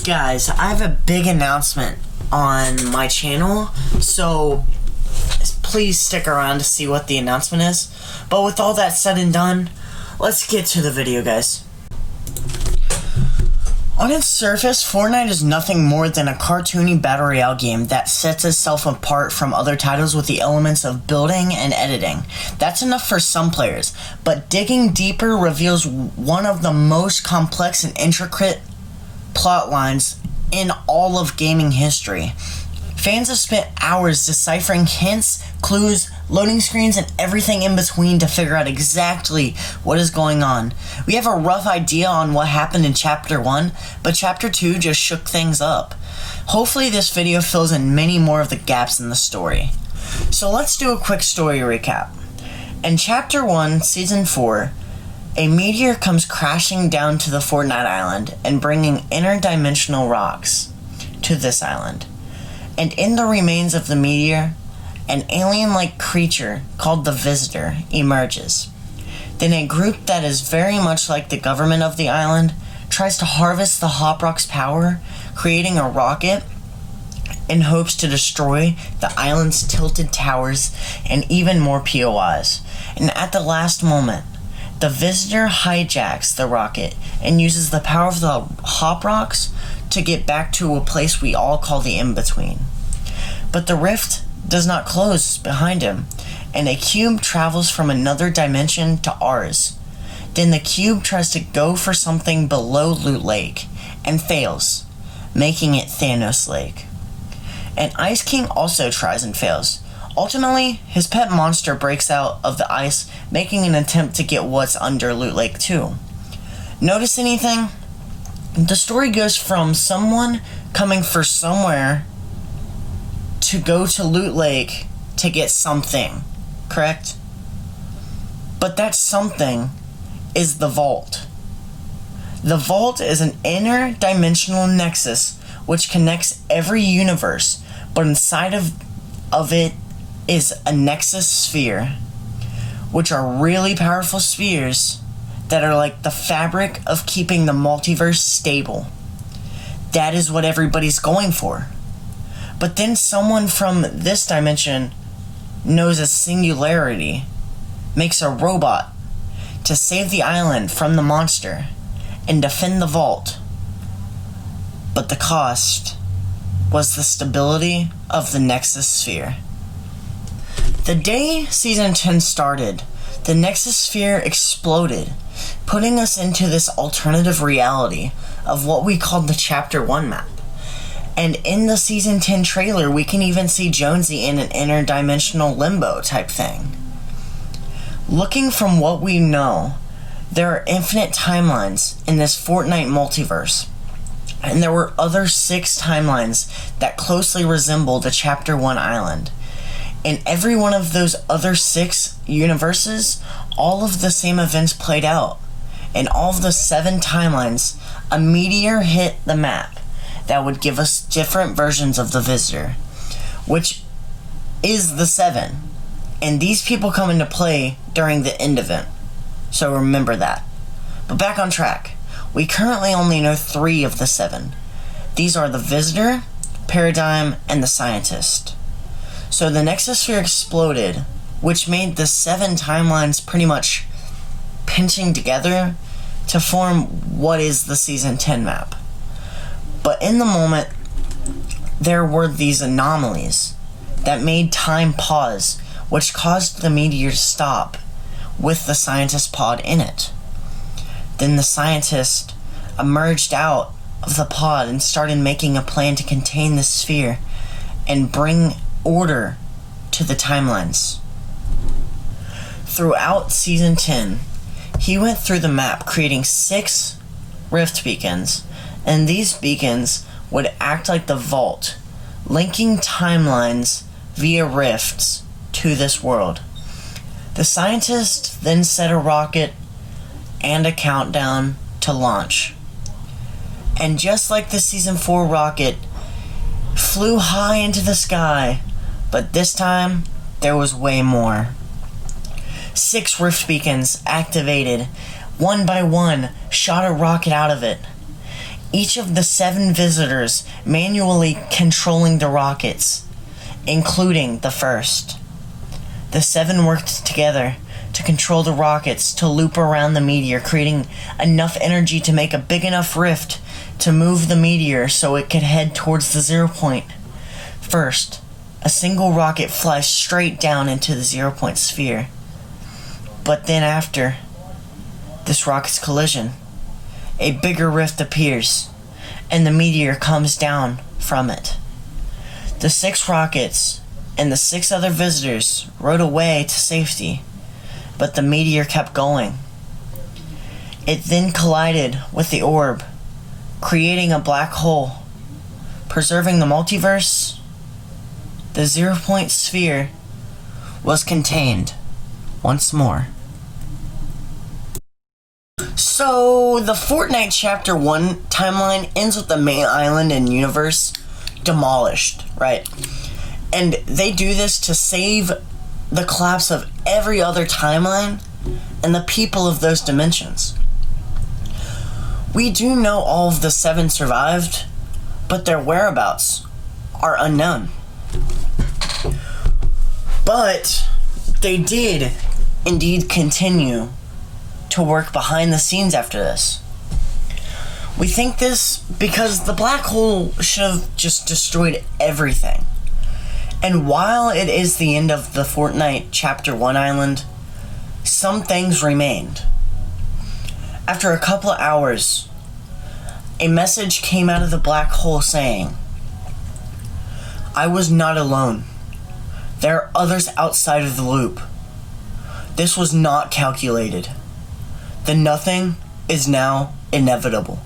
Guys, I have a big announcement on my channel, so please stick around to see what the announcement is. But with all that said and done, let's get to the video, guys. On its surface, Fortnite is nothing more than a cartoony battle royale game that sets itself apart from other titles with the elements of building and editing. That's enough for some players, but digging deeper reveals one of the most complex and intricate plot lines in all of gaming history. Fans have spent hours deciphering hints, clues, loading screens, and everything in between to figure out exactly what is going on. We have a rough idea on what happened in Chapter 1, but Chapter 2 just shook things up. Hopefully this video fills in many more of the gaps in the story. So let's do a quick story recap. In Chapter 1, Season 4, a meteor comes crashing down to the Fortnite island and bringing interdimensional rocks to this island. And in the remains of the meteor, an alien-like creature called the Visitor emerges. Then a group that is very much like the government of the island tries to harvest the Hop Rock's power, creating a rocket in hopes to destroy the island's tilted towers and even more POIs. And at the last moment, the Visitor hijacks the rocket and uses the power of the Hop Rocks to get back to a place we all call the in-between. But the rift does not close behind him, and a cube travels from another dimension to ours. Then the cube tries to go for something below Loot Lake and fails, making it Thanos Lake. And Ice King also tries and fails. Ultimately, his pet monster breaks out of the ice, making an attempt to get what's under Loot Lake too. Notice anything? The story goes from someone coming for somewhere to go to Loot Lake to get something, correct? But that something is the vault. The vault is an interdimensional nexus which connects every universe, but inside of it is a nexus sphere, which are really powerful spheres that are like the fabric of keeping the multiverse stable. That is what everybody's going for. But then someone from this dimension knows a singularity, makes a robot to save the island from the monster and defend the vault. But the cost was the stability of the Nexus Sphere. The day Season 10 started, the Nexus Sphere exploded, putting us into this alternative reality of what we called the Chapter 1 map. And in the Season 10 trailer, we can even see Jonesy in an interdimensional limbo type thing. Looking from what we know, there are infinite timelines in this Fortnite multiverse. And there were other 6 timelines that closely resemble the Chapter 1 island. In every one of those other 6 universes, all of the same events played out. In all of the 7 timelines, a meteor hit the map that would give us different versions of the Visitor, which is the 7. And these people come into play during the end event. So remember that. But back on track. We currently only know 3 of the 7. These are the Visitor, Paradigm, and the Scientist. So the Nexus Sphere exploded, which made the 7 timelines pretty much pinching together to form what is the Season 10 map. But in the moment, there were these anomalies that made time pause, which caused the meteor to stop with the Scientist pod in it. Then the Scientist emerged out of the pod and started making a plan to contain the sphere and bring order to the timelines. Throughout Season 10, he went through the map creating 6 rift beacons, and these beacons would act like the vault, linking timelines via rifts to this world. The Scientist then set a rocket and a countdown to launch. And just like the Season 4 rocket flew high into the sky, but this time there was way more. 6 rift beacons activated, one by one, shot a rocket out of it. each of the 7 visitors manually controlling the rockets, including the first. The 7 worked together to control the rockets to loop around the meteor, creating enough energy to make a big enough rift to move the meteor so it could head towards the 0 point. First, a single rocket flies straight down into the 0 point sphere. But then after this rocket's collision, a bigger rift appears, and the meteor comes down from it. The 6 rockets and the 6 other visitors rode away to safety, but the meteor kept going. It then collided with the orb, creating a black hole, preserving the multiverse. The 0 point sphere was contained once more. So, the Fortnite Chapter 1 timeline ends with the main island and universe demolished, right? And they do this to save the collapse of every other timeline and the people of those dimensions. We do know all of the 7 survived, but their whereabouts are unknown. But they did indeed continue to work behind the scenes after this. We think this because the black hole should have just destroyed everything. And while it is the end of the Fortnite Chapter 1 island, some things remained. After a couple of hours, a message came out of the black hole saying, "I was not alone. There are others outside of the loop. This was not calculated. The nothing is now inevitable."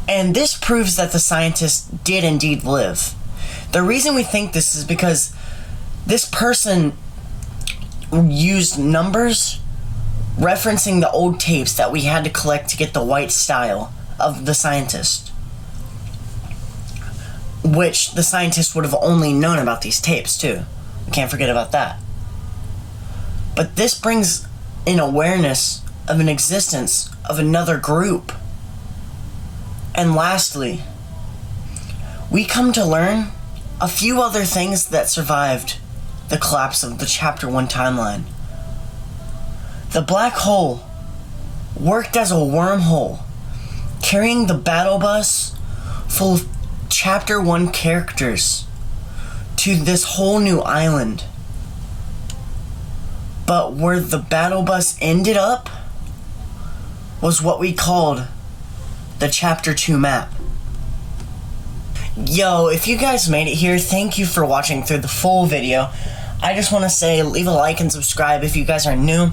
And this proves that the scientists did indeed live. The reason we think this is because this person used numbers referencing the old tapes that we had to collect to get the white style of the scientist, which the scientist would have only known about these tapes too. We can't forget about that. But this brings in awareness of an existence of another group. And lastly, we come to learn a few other things that survived the collapse of the Chapter 1 timeline. The black hole worked as a wormhole, carrying the battle bus full of Chapter 1 characters to this whole new island. But where the battle bus ended up was what we called the Chapter 2 map. Yo, if you guys made it here, thank you for watching through the full video. I just want to say, leave a like and subscribe if you guys are new.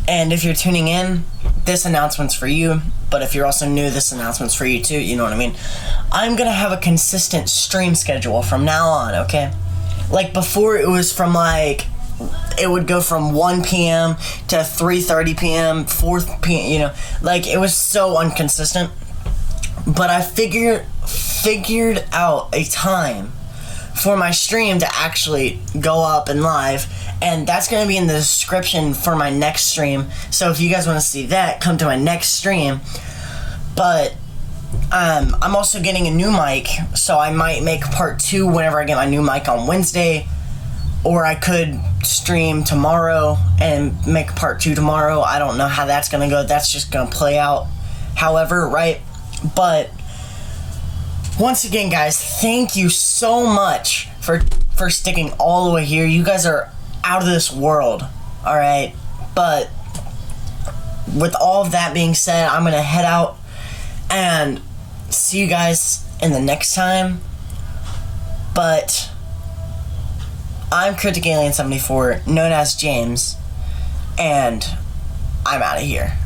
And if you're tuning in, this announcement's for you. But if you're also new, this announcement's for you too, you know what I mean? I'm gonna have a consistent stream schedule from now on, okay? Like before, it was from it would go from 1 p.m. to 3:30 p.m., 4 p.m., you know? Like, it was so inconsistent. But I figured out a time for my stream to actually go up and live, and that's going to be in the description for my next stream. So if you guys want to see that, come to my next stream. But I'm also getting a new mic, so I might make part 2 whenever I get my new mic on Wednesday, or I could stream tomorrow and make part 2 tomorrow. I don't know how that's going to go. That's just going to play out however, right? But once again, guys, thank you so much for sticking all the way here. You guys are out of this world, alright? But with all of that being said, I'm going to head out and see you guys in the next time. But I'm Cryptic Alien 74, known as James, and I'm out of here.